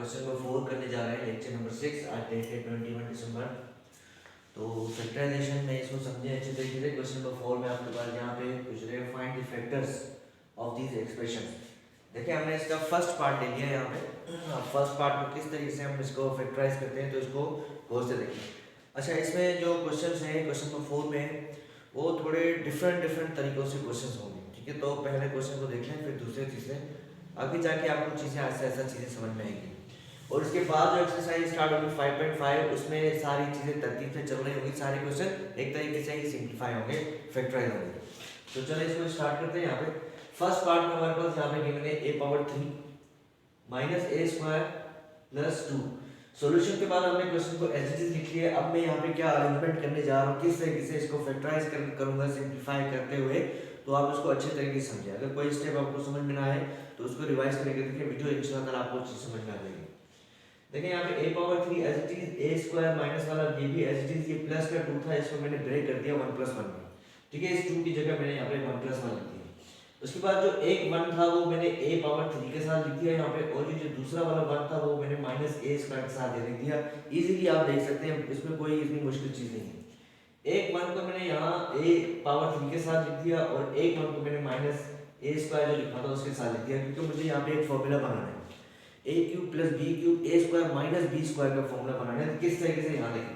Question number 4 करने जा रहे हैं, लेक्चर नंबर 6। आज डेट है 21 दिसंबर। तो फैक्टराइजेशन में इसको समझे अच्छे तरीके से। क्वेश्चन नंबर 4 में आपके पास यहाँ पे पूछ रहे हैं find the factors of these expression. देखिए हमने इसका फर्स्ट पार्ट ले लिया है यहाँ पे। फर्स्ट पार्ट को किस तरीके से हम इसको फैक्टराइज करते हैं तो इसको गौर से देखिए। अच्छा, इसमें जो क्वेश्चन हैं क्वेश्चन नंबर 4 में वो थोड़े डिफरेंट तरीकों से क्वेश्चन होंगे, ठीक है। तो पहले क्वेश्चन को देख लें, फिर दूसरे तीसरे, आगे जाके आपको चीज़ें ऐसा चीज़ें समझ में आएंगी। और उसके बाद जो एक्सरसाइज स्टार्ट होगी 5.5, उसमें सारी चीज़ें तरतीब से चल रही होंगी, सारे क्वेश्चन एक तरीके से ही सिंप्लीफाई होंगे, फैक्टराइज होंगे। तो चलिए इसको स्टार्ट करते हैं। यहाँ पे फर्स्ट पार्ट में हमारे पास यहाँ पे गिवन है a power 3 minus a square plus 2। Solution के बाद हमने क्वेश्चन को एज इट इज लिख लिया। अब मैं यहाँ पे क्या अरेंजमेंट करने जा रहा हूँ, किस तरीके से इसको फैक्टराइज करूँगा सिंप्लीफाई करते हुए, तो आप इसको अच्छे तरीके से समझिए। अगर कोई स्टेप आपको समझ में ना आए तो उसको रिवाइज करके देखिए, वीडियो इंशाल्लाह आपको चीज समझ में आ जाएगी। देखिए यहाँ पे a power 3 as it is a square minus वाला ये भी एज इट इज, ये प्लस का 2 था, इसको मैंने ब्रेक कर दिया 1 + 1 में, ठीक है। इस 2 की जगह मैंने यहाँ पे 1 + 1 लिख दिया। उसके बाद जो एक 1 था वो मैंने a पावर 3 के साथ लिख दिया यहाँ पे, और ये जो दूसरा वाला 1 था वो मैंने माइनस a स्क्वायर के साथ लिख दिया। इजीली आप देख सकते हैं, इसमें कोई इतनी मुश्किल चीज नहीं है। एक 1 को मैंने यहाँ a पावर 3 के साथ लिख दिया, और एक 1 को मैंने माइनस a स्क्वायर जो लिखा था उसके साथ लिख दिया, क्योंकि मुझे यहाँ पे एक फॉर्मूला बनाना है, a³ + b³ a square minus b square का फॉर्मूला बनाना है। तो किस तरीके से यहाँ देखें,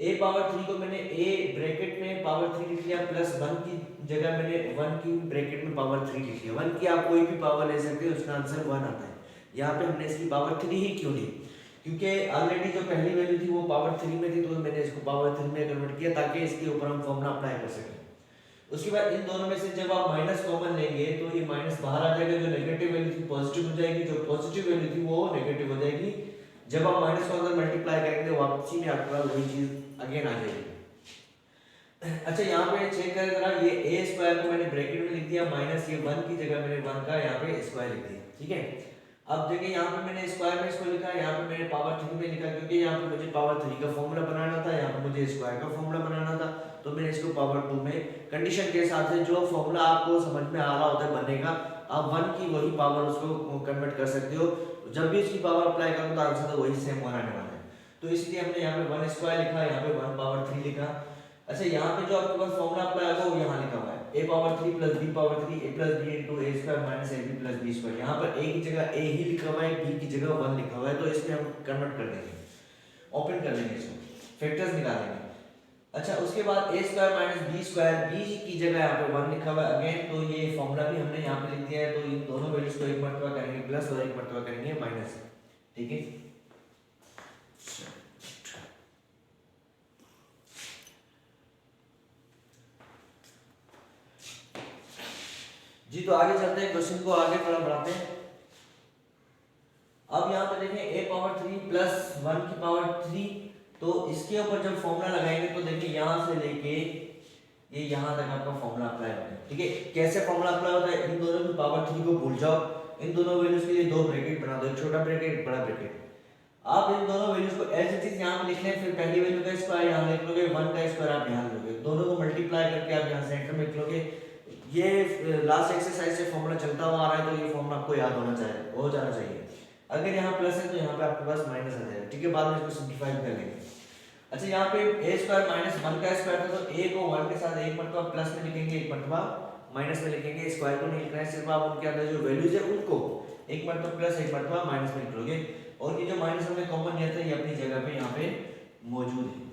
a पावर 3 को मैंने a ब्रैकेट में पावर 3 लिख लिया, प्लस 1 की जगह मैंने 1³ ब्रैकेट में पावर 3 लिख लिया। 1 की आप कोई भी पावर ले सकते हो, उसका आंसर 1 आता है। यहाँ पे हमने इसकी पावर 3 ही क्यों ली, क्योंकि ऑलरेडी जो पहली वैल्यू थी वो पावर 3 में थी, तो मैंने इसको पावर 3 में कन्वर्ट किया ताकि इसके ऊपर हम फॉर्मूला अप्लाई कर सकें। उसके बाद इन दोनों में से जब आप माइनस कॉमन लेंगे तो ये माइनस बाहर आ जाएगा, जो नेगेटिव वैल्यू थी पॉजिटिव हो जाएगी, जो पॉजिटिव वैल्यू थी वो नेगेटिव हो जाएगी। जब आप माइनस को अंदर मल्टीप्लाई करेंगे वापसी में आपके पास वही चीज अगेन आ जाएगी। अच्छा, यहाँ पे चेक करें जरा, ये a स्क्वायर को मैंने ब्रैकेट में लिख दिया, माइनस ये 1 की जगह मैंने 1 का यहाँ पे स्क्वायर लिख दिया, ठीक है। अब देखिए यहाँ पे मैंने स्क्वायर में इसको लिखा, यहाँ पे मैंने पावर 3 में लिखा, क्योंकि यहाँ पे मुझे पावर 3 का फॉर्मूला बनाना था, यहाँ पे मुझे स्क्वायर का फॉर्मूला बनाना था, तो मैंने इसको पावर 2 में कंडीशन के हिसाब से जो फॉर्मूला आपको समझ में आ रहा होता है बनेगा, आप 1 की वही पावर उसको कन्वर्ट कर सकते हो। जब भी इसकी पावर अप्लाई करो तो आंसर तो वही सेम आने वाला है। तो इसलिए हमने यहाँ पे 1 स्क्वायर लिखा, यहाँ पे 1 पावर 3 लिखा। अच्छा, यहाँ पे जो आपके पास फॉर्मूला अप्लाई होगा वो यहाँ लिखा हुआ है, a power 3 + b power 3 a + b * a square minus ab + b square. यहाँ पर a की जगह a ही लिखा हुआ है, b की जगह 1 लिखा हुआ है, तो इसमें हम कन्वर्ट कर देंगे, ओपन कर लेंगे, इसको फैक्टर्स निकालेंगे। अच्छा, उसके बाद a square minus b square, b की जगह यहाँ पे 1 लिखा हुआ है अगेन, तो ये फॉर्मूला भी हमने यहाँ पे लिख दिया है। तो इन दोनों वैल्यूज को एक मर्तबा करेंगे प्लस और एक मर्तबा करेंगे माइनस, ठीक है। जी, तो आगे चलते हैं, क्वेश्चन को आगे थोड़ा बढ़ाते हैं। अब यहाँ पे देखें a पावर 3 + 1 की पावर 3, तो इसके ऊपर जब फॉर्मूला लगाएंगे तो देखिए यहाँ से लेके ये यहाँ तक आपका फॉर्मूला अप्लाई होता है, ठीक है। कैसे फॉर्मूला अप्लाई होता है, इन दोनों की पावर 3 को भूल जाओ, इन दोनों वैल्यूज के लिए दो ब्रैकेट बना दो, छोटा ब्रैकेट बड़ा ब्रैकेट। आप इन दोनों वैल्यूज को एज इट इज यहाँ पे लिख लें, फिर पहली वैल्यू का स्क्वायर यहाँ लिख लोगे, 1 का स्क्वायर आप यहाँ लिख लोगे, दोनों को मल्टीप्लाई करके आप यहाँ सेंटर में लिख लोगे। ये लास्ट एक्सरसाइज से फॉर्मूला चलता हुआ आ रहा है, तो ये फॉर्मूला आपको याद होना चाहिए, हो जाना चाहिए। अगर यहाँ प्लस है तो यहाँ पे आपके पास माइनस आ जाएगा, ठीक है। बाद में इसको सिंप्लीफाई कर लेंगे। अच्छा, यहाँ पे a स्क्वायर माइनस 1 का स्क्वायर था, तो a को 1 के साथ एक मर्तबा प्लस में लिखेंगे, एक मर्तबा माइनस में लिखेंगे। स्क्वायर को नहीं लिखना है, सिर्फ आप उनके अंदर जो वैल्यूज है उनको एक मर्तबा प्लस एक मर्तबा माइनस में लिख लोगे, और ये जो माइनस हमने कॉमन लिया था ये अपनी जगह पे यहाँ पे मौजूद है।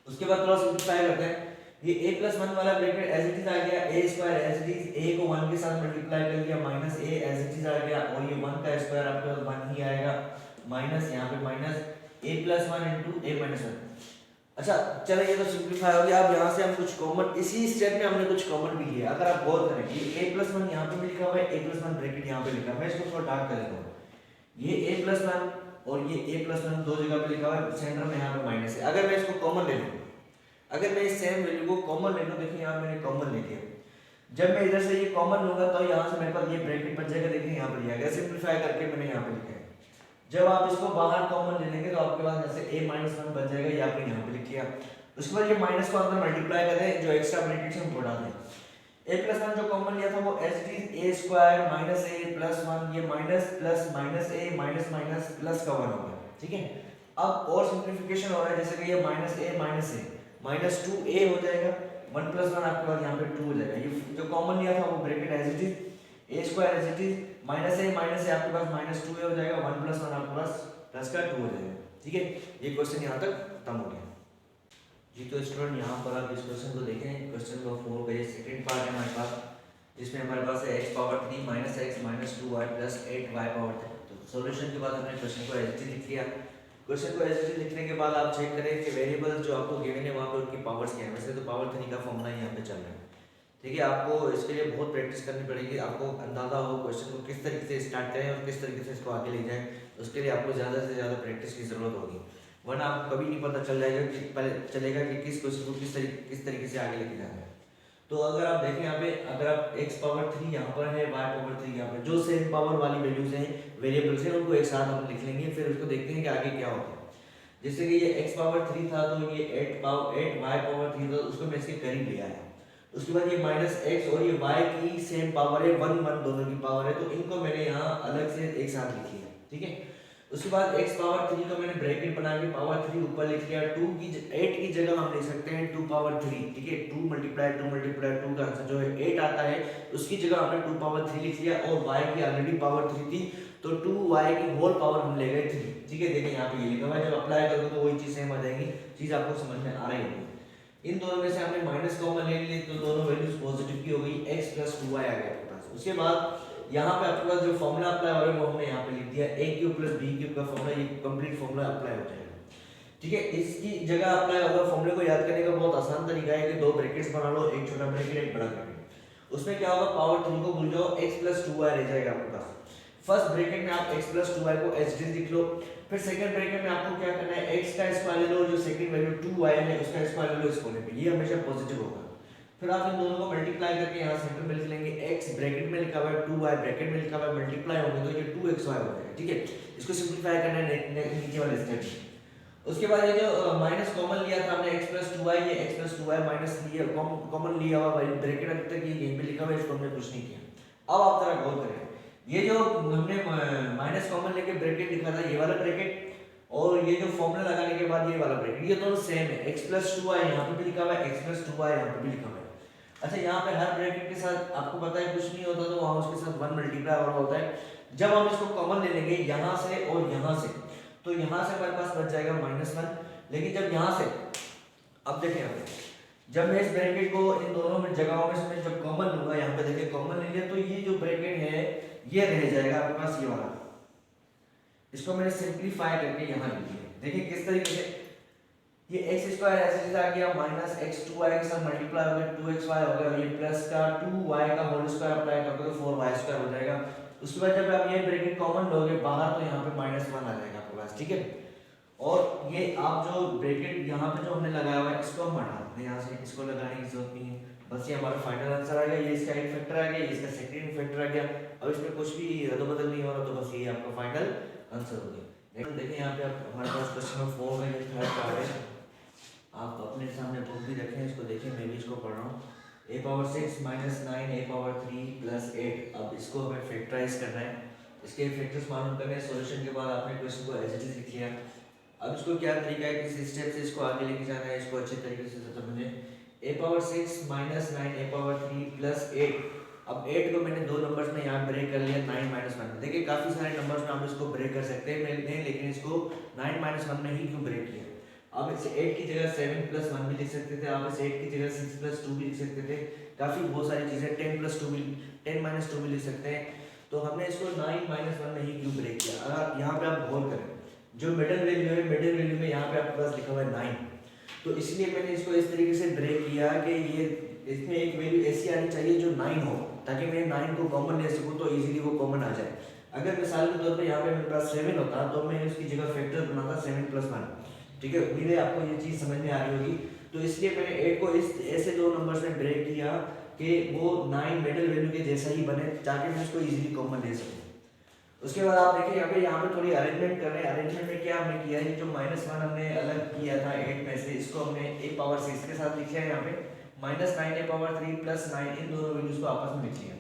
उसके बाद थोड़ा सिंप्लीफाई करते हैं। ये a + 1 वाला ब्रैकेट एज इट इज आ गया, a square as it is, a को 1 के साथ मल्टीप्लाई कर दिया, minus a as it is आ गया, और ये 1 का स्क्वायर आपके पास 1 ही आएगा, माइनस यहाँ पे माइनस a + 1 * a - 1। अच्छा, चलो ये तो सिंप्लीफाई हो गया। अब यहाँ से हम कुछ कॉमन, इसी स्टेप में हमने कुछ कॉमन भी लिया। अगर आप गौर करें, ये a + 1 यहाँ पे भी लिखा हुआ है, a + 1 ब्रैकेट यहाँ पे लिखा है, मैं इसको थोड़ा डार्क कर देता हूँ। ये a + 1 और ये a + 1 दो जगह पे लिखा हुआ है, सेंटर में यहाँ पे माइनस है। अगर मैं इसको कॉमन ले लूँ, अगर मैं इस सेम वैल्यू को कॉमन ले लूँ, देखिए यहाँ मैंने कॉमन ले लिया, जब मैं इधर से ये कॉमन लूंगा तो यहाँ से मेरे पास ये ब्रैकेट बच जाएगा, देखिए यहाँ पे लिया गया, सिंप्लीफाई करके मैंने यहाँ पे लिखा है। जब आप इसको बाहर कॉमन ले लेंगे तो आपके पास जैसे a - 1 बच जाएगा, ये आपने यहाँ पे लिख लिया। उसके बाद ये माइनस को अंदर मल्टीप्लाई करें, जो एक्स्ट्रा ब्रैकेट है हम बढ़ा दें। ए प्लस वन जो कॉमन लिया था वो as it is A square minus a plus one, ये minus plus minus a minus minus plus का 1 हो गया, ठीक है। अब और सिंप्लीफिकेशन हो रहा है, जैसे कि ये माइनस ए माइनस 2a हो जाएगा, 1 प्लस 1 आपके पास यहाँ पे 2 हो जाएगा। ये जो कॉमन लिया था वो bracket as it is A square as it is minus A आपके पास माइनस 2a हो जाएगा, 1 प्लस 1 आपके पास प्लस का 2 हो जाएगा, ठीक है। ये क्वेश्चन यहाँ तक खत्म हो गया जी। तो स्टूडेंट यहाँ पर आप इस क्वेश्चन को देखें, क्वेश्चन नंबर 4 का ये सेकंड पार्ट है हमारे पास, जिसमें हमारे पास है x power 3 minus x minus 2y plus 8y power 3। तो सॉल्यूशन के बाद हमने क्वेश्चन को एज इट इज लिख लिया। क्वेश्चन को एज इट इज लिखने के बाद आप चेक करें कि वेरिएबल्स जो आपको गिवन है वहाँ पे उनकी पावर्स क्या है। वैसे तो पावर 3 का फॉर्मूला यहाँ पे चल रहा है, ठीक है। आपको इसके लिए बहुत प्रैक्टिस करनी पड़ेगी, आपको अंदाजा हो क्वेश्चन को किस तरीके से स्टार्ट करें और किस तरीके से इसको आगे ले जाएं। उसके लिए आपको ज़्यादा से ज़्यादा प्रैक्टिस की ज़रूरत होगी, वरना आपको कभी नहीं पता चल जाएगा कि पहले चलेगा कि किस क्वेश्चन को किस तरीके से आगे लेके जाना है। तो अगर आप देखें यहाँ पे, अगर आप x पावर 3 यहाँ पर है, y पावर 3 यहाँ पर, जो सेम पावर वाली वैल्यूज हैं वेरिएबल्स हैं उनको एक साथ हम लिख लेंगे, फिर उसको देखते हैं कि आगे क्या होता है। जैसे कि ये x पावर 3 था तो ये 8 y पावर 3 था, उसको मैं इसके करीब ले आया। उसके बाद ये माइनस एक्स और ये y की सेम पावर है, 1 1 दोनों की पावर है, तो इनको मैंने यहाँ अलग से एक साथ लिख लिया, ठीक है। उसके बाद x पावर 3 को मैंने ब्रैकेट बना के पावर 3 ऊपर लिख लिया, 8 की जगह हम लिख सकते हैं 2 पावर 3, ठीक है। 2 मल्टीप्लाई 2 का आंसर जो है 8 आता है, उसकी जगह हमने 2 पावर 3 लिख लिया, और y की ऑलरेडी पावर 3 थी तो 2y की होल पावर हम ले गए 3, ठीक है। देखिए यहाँ पे ये लिखा हुआ है, जब अप्लाई करोगे तो वही चीज़ सेम आ जाएगी, चीज़ आपको समझ में आ रही होगी। इन दोनों में से हमने माइनस कॉमन ले ली तो दोनों वैल्यूज पॉजिटिव की हो गई, x प्लस 2y आ गया आपके पास। उसके बाद यहाँ पे आपके पास जो फॉर्मूला अप्लाई हो रहा है वो हमने यहाँ पे लिख दिया, a cube plus b cube का फॉर्मूला, ये कंप्लीट फॉर्मूला अप्लाई हो जाएगा, ठीक है। इसकी जगह अप्लाई होगा, फॉर्मूले को याद करने का बहुत आसान तरीका है कि दो ब्रैकेट्स बना लो, एक छोटा ब्रैकेट एक बड़ा ब्रैकेट। उसमें क्या होगा, पावर 3 को भूल जाओ, x प्लस 2y रह जाएगा आपके पास। फर्स्ट ब्रैकेट में आप x प्लस 2y को एज इट इज लिख लो, फिर सेकंड ब्रैकेट में आपको क्या करना है, x का स्क्वायर ले लो, जो सेकंड वैल्यू 2y है उसका स्क्वायर ले लो इस कोने पे, ये हमेशा पॉजिटिव होगा। फिर आप इन दोनों को मल्टीप्लाई करके यहाँ सेंटर में लिख लेंगे, x ब्रैकेट में लिखा हुआ है 2y ब्रैकेट में लिखा हुआ है, मल्टीप्लाई होंगे तो ये 2xy हो जाएगा, ठीक है। इसको सिंपलीफाई करना है नीचे वाले स्टेप में। उसके बाद ये जो माइनस कॉमन लिया था हमने x प्लस 2y, ये x प्लस 2y माइनस लिया, कॉमन लिया हुआ ब्रैकेट अभी तक ये यहीं पे लिखा हुआ है, इसको हमने कुछ नहीं किया। अब आप जरा गौर करें, ये जो हमने माइनस कॉमन लेके ब्रैकेट लिखा था, ये वाला ब्रैकेट और ये जो फॉर्मूला लगाने के बाद ये वाला ब्रैकेट, ये दोनों सेम है, x प्लस 2y यहाँ पे भी लिखा हुआ है, x प्लस 2y यहाँ पे भी लिखा हुआ है। अच्छा, यहाँ पे हर ब्रैकेट के साथ आपको पता है कुछ नहीं होता, तो वहाँ उसके साथ 1 मल्टीप्लाई और होता है। जब हम इसको कॉमन ले लेंगे यहाँ से और यहाँ से, तो यहाँ से हमारे पास बच जाएगा -1, लेकिन जब यहाँ से, अब देखें यहाँ पे, जब मैं इस ब्रैकेट को इन दोनों में जगहों में से जब कॉमन लूंगा, यहाँ पे देखिए कॉमन ले लिया, तो ये जो ब्रैकेट है ये रह जाएगा आपके पास, ये वाला। इसको मैंने सिंप्लीफाई करके यहाँ लिख दिया, देखिए किस तरीके से ये x स्क्वायर ऐसे आ गया, माइनस एक्स 2y के साथ मल्टीप्लाई हो गया 2xy हो गया, ये प्लस का 2y का होल स्क्वायर अप्लाई करोगे तो 4y स्क्वायर हो जाएगा। उसके बाद जब आप ये ब्रैकेट कॉमन लोगे बाहर, तो यहाँ पे -1 आ जाएगा आपके पास, ठीक है। और ये आप जो ब्रैकेट यहाँ पे जो हमने लगाया हुआ है इसको हम हटा देते हैं यहाँ से, इसको लगाने की जरूरत नहीं है, बस ये हमारा फाइनल आंसर आ गया। ये इसका एक फैक्टर आ गया, ये इसका सेकंड फैक्टर आ गया, अब इसमें कुछ भी रद्द-बदल नहीं हो रहा, तो बस ये आपका फाइनल आंसर हो गया। देखिए यहाँ पे आप हमारे पास क्वेश्चन नंबर 4 में ये थर्ड पार्ट है, आप अपने सामने बुक भी रखें, इसको देखें, मैं भी इसको पढ़ रहा हूँ। a power 6 minus 9 a power 3 plus 8, अब इसको हमें फैक्टराइज करना है, इसके फैक्टर्स मालूम करने हैं। सॉल्यूशन के बाद आपने क्वेश्चन को एज इट इज लिख लिया। अब इसको क्या तरीका है, किस स्टेप से इसको आगे लेके जाना है, इसको अच्छे तरीके से समझें। a power 6 minus 9 a power 3 plus 8, अब 8 को मैंने दो नंबर्स में यहाँ ब्रेक कर लिया 9 माइनस 1। देखिए काफ़ी सारे नंबर्स में आप इसको ब्रेक कर सकते हैं, लेकिन इसको 9 माइनस 1 में ही क्यों ब्रेक किया। आप इसे 8 की जगह 7 प्लस 1 भी लिख सकते थे, आप इसे 8 की जगह 6 प्लस 2 भी लिख सकते थे, काफ़ी बहुत सारी चीज़ें 10 प्लस 2 भी 10 माइनस 2 भी लिख सकते हैं। तो हमने इसको 9 माइनस 1 में ही क्यों ब्रेक किया। अगर यहाँ पे आप गौर करें, जो मिडिल वैल्यू है, मिडिल वैल्यू में यहाँ पे आपके पास लिखा हुआ है 9, तो इसलिए मैंने इसको इस तरीके से ब्रेक किया कि ये इसमें एक वैल्यू ऐसी आनी चाहिए जो 9 हो, ताकि मैं 9 को कॉमन ले सकूँ तो इजीली वो कॉमन आ जाए। अगर मिसाल के तौर पर यहाँ पे मेरे पास 7 होता तो मैं इसकी जगह फैक्टर बनाता 7 प्लस 1, ठीक है। उम्मीद है आपको ये चीज़ समझ में आ रही होगी। तो इसलिए मैंने 8 को इस ऐसे दो नंबर्स में ब्रेक किया कि वो 9 मिडिल वैल्यू के जैसा ही बने, ताकि मैं इसको इजीली कॉमन ले सकूँ। उसके बाद आप देखिए यहाँ पे थोड़ी अरेंजमेंट कर रहे हैं। अरेंजमेंट में क्या हमने किया है, जो -1 हमने अलग किया था 8 में से, इसको हमने a पावर 6 के साथ लिख लिया यहाँ पे, माइनस 9a⁻³ प्लस 9, इन दोनों वैल्यूज को आपस में लिख लिया।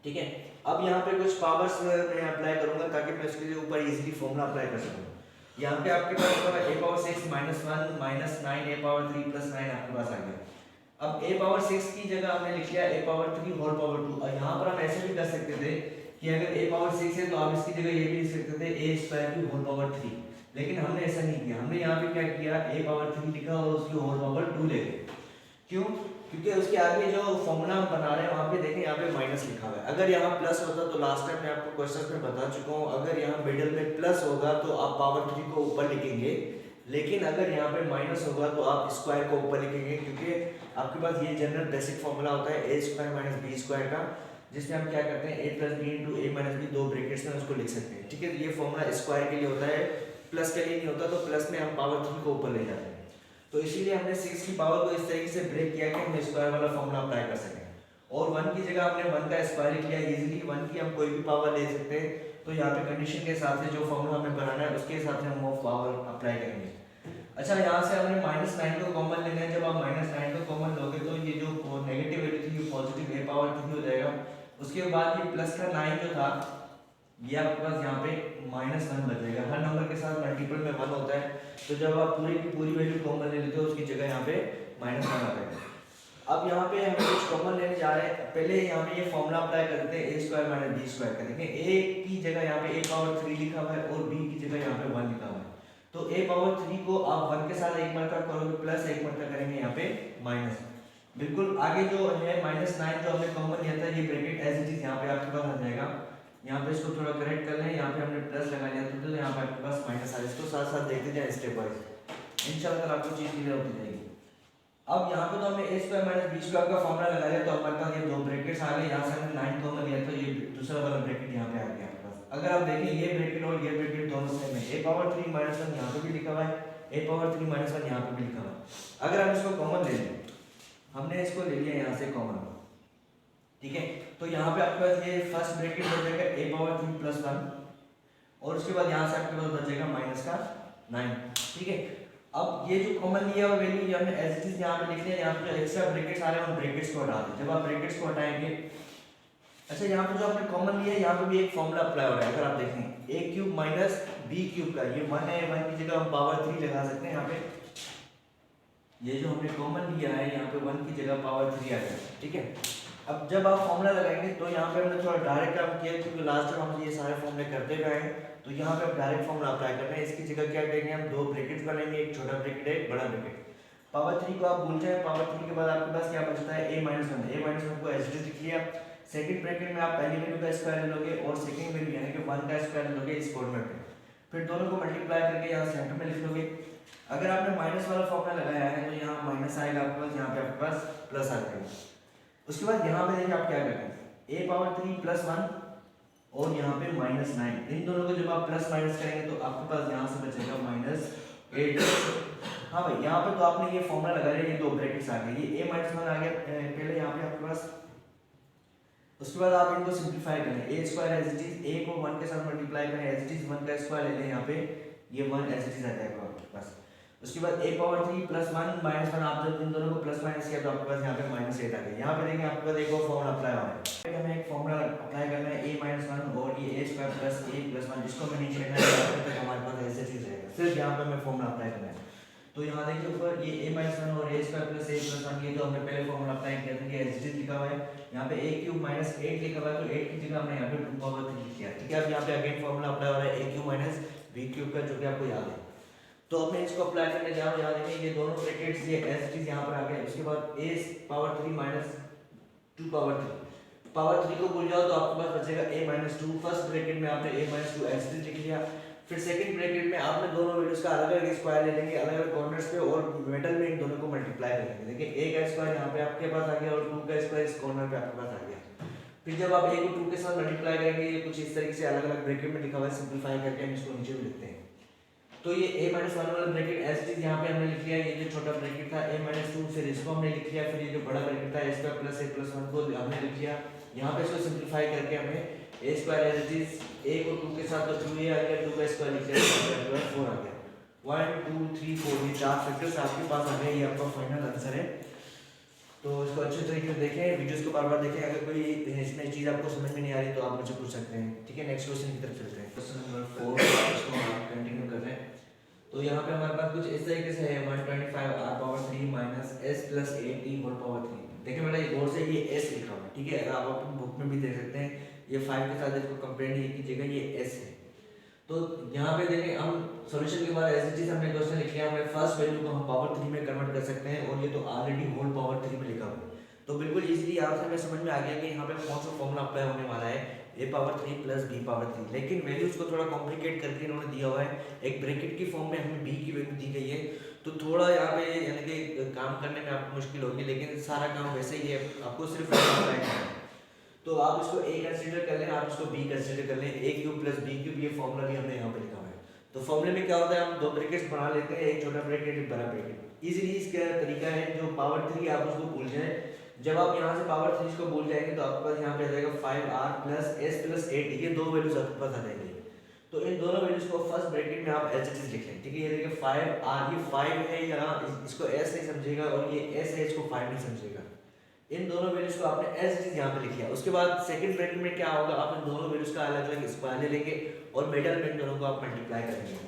ठीक है, अब यहाँ पे कुछ पावर्स मैं अप्लाई करूंगा ताकि मैं इसके ऊपर इजीली फॉर्मूला अप्लाई कर सकूं। यहाँ पे आपके पास होगा a⁻6 - 1 माइनस 9a⁻³ प्लस 9 आपके पास आ गया। अब a⁻6 की जगह हमने लिख लिया a⁻3 होल पावर 2। और यहाँ पर हम ऐसे भी कर सकते थे कि अगर a⁻6 है तो आप इसकी जगह ये भी लिख सकते थे a² होल पावर 3, लेकिन हमने ऐसा नहीं किया। हमने यहाँ पे क्या किया, a⁻3 लिखा और उसकी होल पावर 2 ले गए। क्यों? क्योंकि उसके आगे जो फॉर्मूला हम बना रहे हैं वहाँ पे देखें यहाँ पे माइनस लिखा हुआ है। अगर यहाँ प्लस होता तो लास्ट टाइम मैं आपको क्वेश्चन में बता चुका हूँ, अगर यहाँ मिडिल में प्लस होगा तो आप पावर 3 को ऊपर लिखेंगे, लेकिन अगर यहाँ पे माइनस होगा तो आप स्क्वायर को ऊपर लिखेंगे, क्योंकि आपके पास ये जनरल बेसिक फॉर्मूला होता है a² - b² का, जिसमें हम क्या करते हैं a + b × a - b, दो ब्रैकेट्स में उसको लिख सकते हैं। ठीक है, ये फॉर्मूला स्क्वायर के लिए होता है, प्लस के लिए नहीं होता। तो प्लस में हम पावर 3 को ऊपर ले जाते हैं। तो इसीलिए हमने 6 की पावर को इस तरीके से ब्रेक किया कि हम स्क्वायर वाला फॉर्मूला अप्लाई कर सकें। और 1 की जगह हमने 1 का स्क्वायर लिख लिया इजीली। 1 की हम कोई भी पावर ले सकते हैं। तो यहाँ पे कंडीशन के हिसाब से जो फॉर्मूला हमें बनाना है उसके हिसाब से हम वो पावर अप्लाई करेंगे। अच्छा, यहाँ से हमने -9 को कॉमन लेना है। जब आप -9 को कॉमन लोगे तो ये जो नेगेटिव वैल्यू थी ये पॉजिटिव a⁻3 हो जाएगा। उसके बाद ये प्लस का 9 जो था ये आपके पास यहाँ पे -1 बचेगा। हर नंबर के साथ मल्टीपल में 1 होता है, तो जब आप पूरी की पूरी वैल्यू कॉमन ले लेते हो उसकी जगह यहाँ पे -1 आ जाएगा। अब यहाँ पे हम कुछ कॉमन लेने जा रहे हैं। पहले यहाँ पे ये फॉर्मूला अप्लाई करते हैं a² - b² का। देखें a की जगह यहाँ पे a⁻3 लिखा हुआ है और b की जगह यहाँ पे 1 लिखा हुआ है। तो a⁻3 को आप 1 के साथ एक मरतबा करोगे, प्लस एक मरतबा करेंगे यहाँ पे माइनस। बिल्कुल आगे जो है -9 जो हमने कॉमन लिया था, ये ब्रैकेट एज इट इज यहाँ पे आपके पास आ जाएगा। यहाँ पे इसको थोड़ा करेक्ट कर लें, यहाँ पे हमने प्लस लगा लिया तो यहाँ पे आपके पास माइनस आ रहा है। इसको साथ साथ देखते जाए स्टेप वाइज, इंशाल्लाह आपको चीज क्लियर होती जाएगी। अब यहाँ पे तो हमने a² - b² का फॉर्मूला लगा लिया, तो हमारे पास ये दो ब्रैकेट्स आ गए। यहाँ से हमने 9 कॉमन लिया तो ये दूसरा वाला ब्रैकेट यहाँ पे आ गया आपके पास। अगर आप देखें ये ब्रैकेट और ये ब्रैकेट दोनों सेम है। a⁻3 - 1 यहाँ पे भी लिखा हुआ है, a⁻3 - 1 यहाँ पे भी लिखा हुआ है। अगर हम इसको कॉमन ले लें, हमने इसको ले लिया यहाँ से कॉमन, ठीक है, तो यहाँ पे आपके पास ये फर्स्ट ब्रैकेट हो जाएगा a⁻3 + 1 और उसके बाद यहाँ से आपके पास बचेगा -9। ठीक है, अब ये जो कॉमन लिया हुआ वैल्यू ये हमने एज इट इज यहाँ पे लिख लिया। यहाँ पे जो एक्स्ट्रा ब्रैकेट्स आ रहे हैं उन ब्रैकेट्स को हटा दें। जब आप ब्रैकेट्स को हटाएंगे, अच्छा यहाँ पे जो आपने कॉमन लिया है यहाँ पे भी एक फॉर्मूला अप्लाई हो रहा है। अगर आप देखें a³ - b³ का ये 1 है, 1 की जगह हम पावर 3 लगा सकते हैं। यहाँ पे ये जो हमने कॉमन लिया है यहाँ पे 1 की जगह पावर 3 आ जाएगा। ठीक है, अब जब आप फॉर्मूला लगाएंगे तो यहाँ पे हमने थोड़ा डायरेक्ट काम किया, क्योंकि लास्ट टाइम हम ये सारे फॉर्मूले करते गए हैं। तो यहाँ पे अब डायरेक्ट फॉर्मूला अप्लाई करना है। इसकी जगह क्या करेंगे, हम दो ब्रैकेट्स बनाएंगे, एक छोटा ब्रैकेट है एक बड़ा ब्रैकेट। पावर 3 को आप भूल जाए। पावर 3 के बाद आपके पास क्या बचता है a - 1। a - 1 को एज इट इज लिख लिया। सेकंड ब्रैकेट में आप पहली वैल्यू का स्क्वायर ले लोगे और सेकंड वैल्यू यानी कि 1 का स्क्वायर ले लोगे इस फॉर्मेट में, फिर दोनों को मल्टीप्लाई करके यहाँ सेंटर में लिख लोगे। अगर आपने माइनस वाला फॉर्मूला लगाया है तो यहाँ माइनस आएगा आपके पास, यहाँ पे आपके पास प्लस आ जाएगा। उसके बाद यहाँ पे देखिए आप क्या करेंगे, a⁻3 + 1 और यहाँ पे -9, इन दोनों को जब आप प्लस माइनस करेंगे तो आपके पास यहाँ से बचेगा -8। हाँ भाई, यहाँ पे तो आपने ये फॉर्मूला लगा लिया, ये दो ब्रैकेट्स आ गए, ये a - 1 आ गया पहले यहाँ पे आपके पास। उसके बाद आप इनको सिंपलीफाई करें, a² as it is, a को 1 के साथ मल्टीप्लाई करें एज इट इज, 1 का स्क्वायर ले लें यहाँ पे, ये 1 एज इट इज आ जाएगा आपके पास। उसके बाद a⁻3 + 1 - 1 आप जब इन दोनों को प्लस माइनस किया तो आपके पास यहाँ पे -8 आ गया। यहाँ पे देखें आपके पास एक और फॉर्मूला अप्लाई हो रहा है। हमें एक फॉर्मूला अप्लाई करना है a - 1 और ये a² + a + 1, जिसको मैंने छेड़ना है यहाँ तक हमारे पास ऐसे चीज रहेगा। सिर्फ यहाँ पे हमें फॉर्मूला अप्लाई करना है। तो यहाँ देखिए ऊपर ये a - 1 और a² + a + 1 ये तो हमने पहले फॉर्मूला अप्लाई किया था, ये एज इट इज लिखा हुआ है। यहाँ पे a³ - 8 लिखा हुआ है, तो 8 की जगह हमने यहाँ पे 2/3 लिख दिया। ठीक है, अब यहाँ पे अगेन फॉर्मूला अप्लाई हो रहा है a³ - b³ का, जो कि आपको याद है। तो अब मैं इसको अप्लाई करने जा रहा हूँ। यहाँ देखिए ये दोनों ब्रैकेट्स ये एज इट इज यहाँ पर आ गए। उसके बाद a⁻3 - 2/3, पावर 3 को भूल जाओ तो आपके पास बचेगा a - 2। फर्स्ट ब्रैकेट में आपने a - 2 एज इट इज लिख लिया। फिर सेकंड ब्रैकेट में आपने दोनों वैल्यूज का अलग अलग स्क्वायर ले लेंगे, अलग अलग कॉर्नर्स पे, और मिडल में इन दोनों को मल्टीप्लाई करेंगे। देखिए a का स्क्वायर यहाँ पे आपके पास आ गया और 2 का स्क्वायर इस कॉर्नर पे आपके पास आ गया। फिर जब आप a को 2 के साथ मल्टीप्लाई करेंगे, ये कुछ इस तरीके से अलग अलग ब्रैकेट में लिखा हुआ है। सिंपलीफाई करके हम इसको नीचे भी लिखते हैं। तो ये a - 1 वाला ब्रैकेट एज इट इज यहाँ पे हमने लिख लिया। ये जो छोटा ब्रैकेट था a - 2, फिर इसको हमने लिख लिया। फिर ये जो बड़ा ब्रैकेट था a² + a + 1 को हमने लिख लिया। यहाँ पे इसको सिंपलीफाई करके हमने a² as it is, a को 2 के साथ तो 2a आ गया, 2 का स्क्वायर लिख लिया, 4 आ गया। 1 2 3 4 ये 4 फैक्टर्स आपके पास आ गए, ये आपका फाइनल आंसर है। तो इसको अच्छे तरीके से देखें, वीडियोस को बार बार देखें। अगर कोई इसमें चीज़ आपको समझ में नहीं आ रही तो आप मुझे पूछ सकते हैं, ठीक है। नेक्स्ट क्वेश्चन की तरफ चलते हैं। क्वेश्चन नंबर 4 इसको हम कंटिन्यू कर रहे हैं। तो यहाँ पे हमारे पास कुछ इस तरीके से है 125 r power 3 minus s plus 8t whole power 3। देखिए बेटा ये बोर्ड से ये s लिखा हुआ है, ठीक है। अगर आप अपनी बुक में भी देख सकते हैं, ये 5 के साथ इसको कंपेयर नहीं कीजिएगा, ये s है। तो यहाँ पे देखें हम सॉल्यूशन के बाद ऐसी चीज हमने क्वेश्चन लिख लिया, हमें फर्स्ट वैल्यू को हम पावर 3 में कन्वर्ट कर सकते हैं, और ये तो ऑलरेडी होल पावर 3 में लिखा हुआ है। तो बिल्कुल इजीली आपसे हमें समझ में आ गया कि यहाँ पे कौन सा फॉर्मूला अप्लाई होने वाला है, a power 3 plus b power 3। लेकिन वैल्यूज को थोड़ा कॉम्प्लिकेट करके इन्होंने दिया हुआ है, एक ब्रैकेट की फॉर्म में हमें b की वैल्यू दी गई है। तो थोड़ा यहाँ पे यानी कि काम करने में आपको मुश्किल होगी, लेकिन सारा काम वैसे ही है, आपको सिर्फ अप्लाई करना है। तो आप इसको a कंसीडर कर लें, आप इसको b कंसीडर कर लें। a cube plus b cube, ये फॉर्मूला भी हमने यहाँ पे लिखा हुआ है। तो फॉर्मूले में क्या होता है, हम दो ब्रैकेट्स बना लेते हैं, एक छोटा ब्रैकेट एक बड़ा ब्रैकेट। इजीली इसका तरीका है, जो पावर 3 आप उसको भूल जाए। जब आप यहाँ से पावर 3 को भूल जाएंगे तो आपके पास यहाँ पे आ जाएगा 5r प्लस s प्लस 8, ये दो वैल्यूज आपके पास आ जाएंगी। तो इन दोनों वैल्यूज को फर्स्ट ब्रैकेट में आप एज इट इज लिख लें, ठीक है। ये देखिए 5r, ये 5 है यहाँ, इसको s नहीं समझेगा, और ये s है, इसको 5 नहीं समझेगा। इन दोनों वैल्यूज को आपने एज इट इज यहाँ पे लिख लिया। उसके बाद सेकंड ब्रैकेट में क्या होगा, आप इन दोनों वैल्यूज का अलग अलग स्क्वायर ले लेंगे और मिडल में इन दोनों को आप मल्टीप्लाई करेंगे।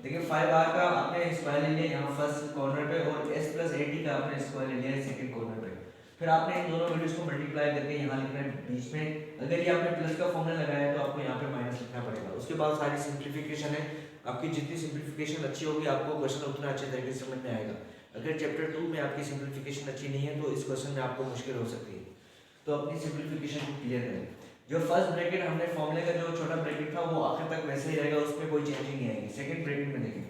देखिए 5r का आपने स्क्वायर ले लिया यहाँ फर्स्ट कॉर्नर पे, और s प्लस 8 का आपने स्क्वायर ले लिया सेकंड कॉर्नर पे। फिर आपने इन दोनों वैल्यूज को मल्टीप्लाई करके यहाँ लिखना है बीच में। अगर ये आपने प्लस का फॉर्मूला लगाया है तो आपको यहाँ पे माइनस लिखना पड़ेगा। उसके बाद सारी सिंप्लीफिकेशन है, आपकी जितनी सिंप्लीफिकेशन अच्छी होगी आपको क्वेश्चन उतना अच्छे तरीके से समझ में आएगा। अगर चैप्टर 2 में आपकी सिंप्लीफिकेशन अच्छी नहीं है तो इस क्वेश्चन में आपको मुश्किल हो सकती है। तो अपनी सिंप्लीफिकेशन को क्लियर करें। जो फर्स्ट ब्रैकेट हमने फॉर्मूले का जो छोटा ब्रैकेट था वो आखिर तक वैसे ही रहेगा, उसमें कोई चेंजिंग नहीं आएगी। सेकंड ब्रैकेट में देखें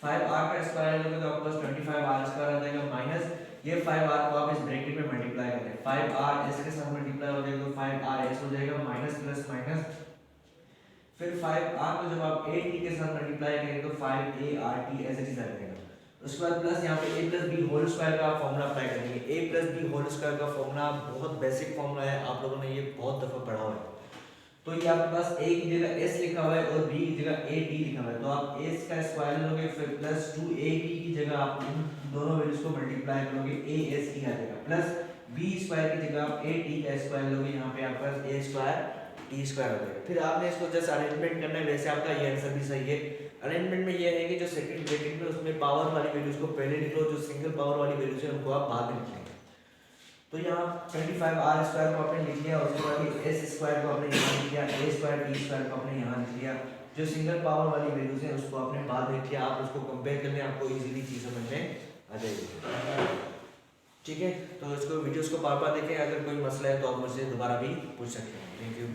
5r का स्क्वायर लोगे तो आपके पास 25r स्क्वायर आ जाएगा, माइनस ये 5r को आप इस ब्रैकेट में मल्टीप्लाई करें, 5r s के साथ मल्टीप्लाई हो जाएगा तो 5r s हो जाएगा, माइनस प्लस माइनस। फिर 5r को जब आप 8t के साथ मल्टीप्लाई करेंगे तो 5art ऐसे ही आ जाएगा। उसके बाद प्लस यहाँ पे a plus b whole square का फॉर्मूला अप्लाई करेंगे। a plus b whole square का फॉर्मूला बहुत बेसिक फॉर्मूला है, आप लोगों ने ये बहुत दफ़ा पढ़ा हुआ है। तो ये आपके पास a की जगह s लिखा हुआ है और b की जगह at लिखा हुआ है, तो आप s का स्क्वायर लोगे, फिर प्लस 2ab की जगह आप इन दोनों वैल्यूज को मल्टीप्लाई करोगे, as आ जाएगा, प्लस b स्क्वायर की जगह आप at का स्क्वायर लोगे, यहाँ पे आपके पास a स्क्वायर t स्क्वायर हो जाएगा। फिर आपने इसको जस्ट अरेंजमेंट करना है, वैसे आपका ये आंसर भी सही है। अरेंजमेंट में ये है कि जो सेकंड ब्रैकेट में उसमें पावर वाली वैल्यूज को पहले लिख लो, जो सिंगल पावर वाली वैल्यूज है उनको आप बाद में लिख लेंगे। तो यहाँ 25r स्क्वायर को आपने लिख लिया, उसके बाद s स्क्वायर को आपने यहाँ लिख लिया, a स्क्वायर t स्क्वायर को आपने यहाँ लिख लिया। जो सिंगल पावर वाली वैल्यूज है उसको आपने बाद में लिख लिया। आप उसको कंपेयर कर लें, आपको इजीली चीज़ समझ में आ जाएगी, ठीक है। तो इसको वीडियोस को बार बार देखें, अगर कोई मसला है तो आप मुझसे दोबारा भी पूछ सकते हैं। Thank you.